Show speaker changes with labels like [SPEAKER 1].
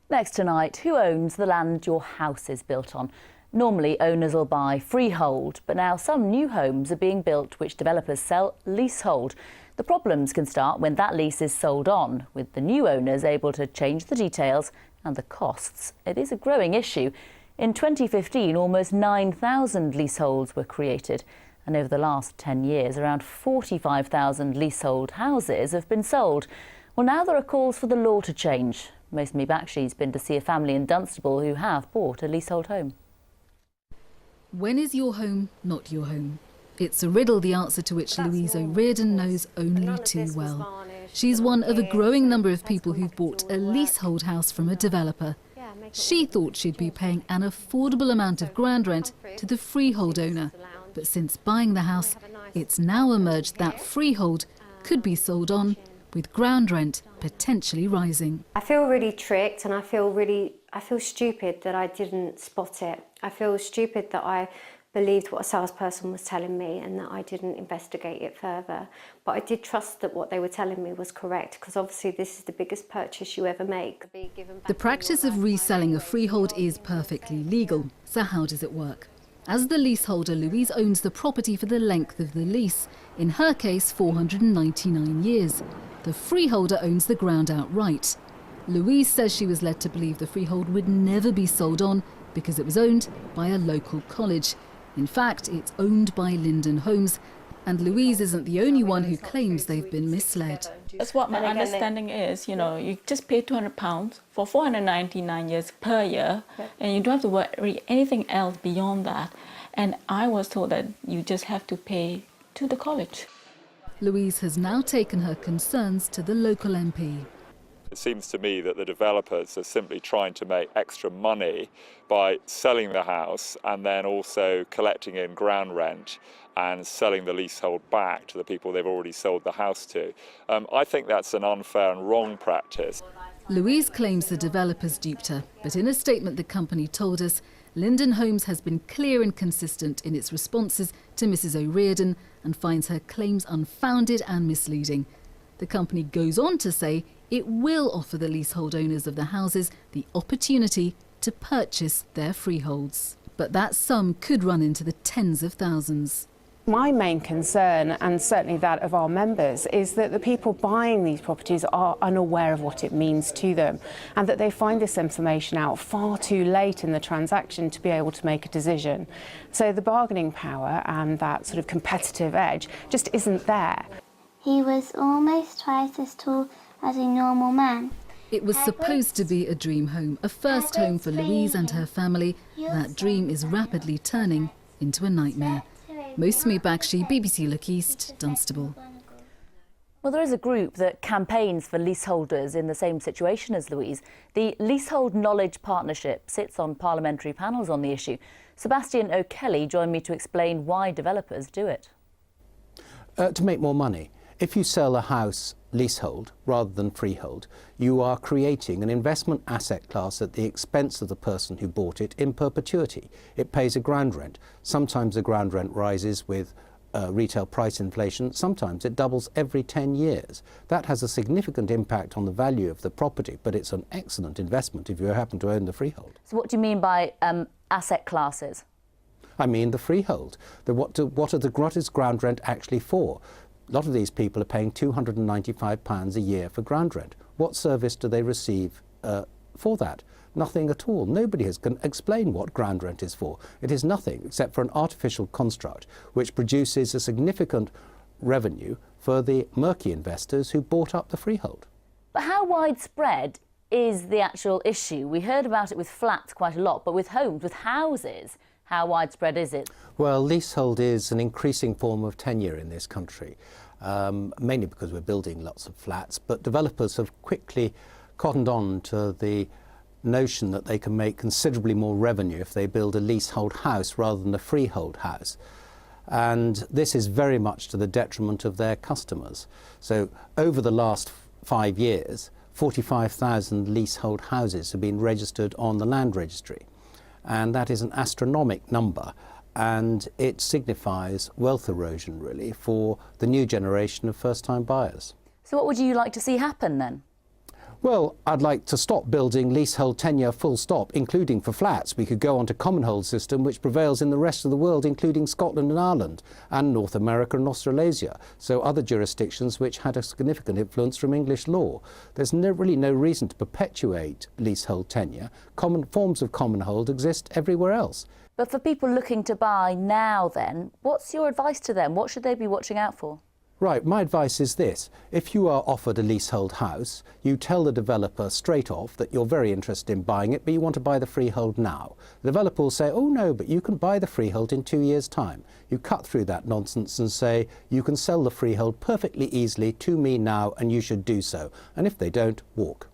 [SPEAKER 1] Next tonight, who owns the land your house is built on? Normally, owners will buy freehold, but now some new homes are being built which developers sell leasehold. The problems can start when that lease is sold on, with the new owners able to change the details and the costs. It is a growing issue. In 2015, almost 9,000 leaseholds were created, and over the last 10 years, around 45,000 leasehold houses have been sold. Well, now there are calls for the law to change. Mostly Bakshi's been to see a family in Dunstable who have bought a leasehold home.
[SPEAKER 2] When is your home not your home? It's a riddle the answer to which Louise O'Riordan knows only too well. She's one of a growing number of people who've bought a leasehold house from a developer. She thought she'd be paying an affordable amount of ground rent to the freehold owner. But since buying the house, it's now emerged that freehold could be sold on, with ground rent potentially rising.
[SPEAKER 3] I feel really tricked, and I feel stupid that I didn't spot it. I feel stupid that I believed what a salesperson was telling me and that I didn't investigate it further. But I did trust that what they were telling me was correct, because obviously this is the biggest purchase you ever make.
[SPEAKER 2] The practice of reselling a freehold is perfectly legal. So how does it work? As the leaseholder, Louise owns the property for the length of the lease, in her case 499 years. The freeholder owns the ground outright. Louise says she was led to believe the freehold would never be sold on because it was owned by a local college. In fact, it's owned by Linden Homes, and Louise isn't the only one who claims they've been misled.
[SPEAKER 4] That's what my understanding is. You just pay £200 for 499 years per year, and you don't have to worry anything else beyond that. And I was told that you just have to pay to the college.
[SPEAKER 2] Louise has now taken her concerns to the local MP.
[SPEAKER 5] It seems to me that the developers are simply trying to make extra money by selling the house and then also collecting in ground rent and selling the leasehold back to the people they've already sold the house to. I think that's an unfair and wrong practice.
[SPEAKER 2] Louise claims the developers duped her, but in a statement the company told us, Linden Homes has been clear and consistent in its responses to Mrs O'Riordan and finds her claims unfounded and misleading. The company goes on to say it will offer the leasehold owners of the houses the opportunity to purchase their freeholds. But that sum could run into the tens of thousands.
[SPEAKER 6] My main concern, and certainly that of our members, is that the people buying these properties are unaware of what it means to them, and that they find this information out far too late in the transaction to be able to make a decision. So the bargaining power and that sort of competitive edge just isn't there.
[SPEAKER 7] He was almost twice as tall as a normal man.
[SPEAKER 2] It was supposed to be a dream home, a first home for Louise and her family. That dream is rapidly turning into a nightmare. Mosmi Bakshi, BBC Look East, Dunstable.
[SPEAKER 1] Well, there is a group that campaigns for leaseholders in the same situation as Louise. The Leasehold Knowledge Partnership sits on parliamentary panels on the issue. Sebastian O'Kelly joined me to explain why developers do it.
[SPEAKER 8] To make more money. If you sell a house leasehold rather than freehold, you are creating an investment asset class at the expense of the person who bought it in perpetuity. It pays a ground rent. Sometimes the ground rent rises with retail price inflation. Sometimes it doubles every 10 years. That has a significant impact on the value of the property, but it's an excellent investment if you happen to own the freehold.
[SPEAKER 1] So what do you mean by asset classes?
[SPEAKER 8] I mean the freehold. What is ground rent actually for? A lot of these people are paying £295 a year for ground rent. What service do they receive for that? Nothing at all. Nobody can explain what ground rent is for. It is nothing except for an artificial construct which produces a significant revenue for the murky investors who bought up the freehold.
[SPEAKER 1] But how widespread is the actual issue? We heard about it with flats quite a lot, but with homes, with houses, how widespread is it?
[SPEAKER 8] Well, leasehold is an increasing form of tenure in this country, mainly because we're building lots of flats, but developers have quickly cottoned on to the notion that they can make considerably more revenue if they build a leasehold house rather than a freehold house. And this is very much to the detriment of their customers. So over the last 5 years, 45,000 leasehold houses have been registered on the land registry. And that is an astronomical number, and it signifies wealth erosion, really, for the new generation of first-time buyers.
[SPEAKER 1] So what would you like to see happen, then?
[SPEAKER 8] Well, I'd like to stop building leasehold tenure full stop, including for flats. We could go on to common hold system, which prevails in the rest of the world, including Scotland and Ireland, and North America and Australasia. So other jurisdictions which had a significant influence from English law. There's really no reason to perpetuate leasehold tenure. Common forms of common hold exist everywhere else.
[SPEAKER 1] But for people looking to buy now then, what's your advice to them? What should they be watching out for?
[SPEAKER 8] Right, my advice is this. If you are offered a leasehold house, you tell the developer straight off that you're very interested in buying it, but you want to buy the freehold now. The developer will say, oh no, but you can buy the freehold in 2 years' time. You cut through that nonsense and say, you can sell the freehold perfectly easily to me now and you should do so. And if they don't, walk.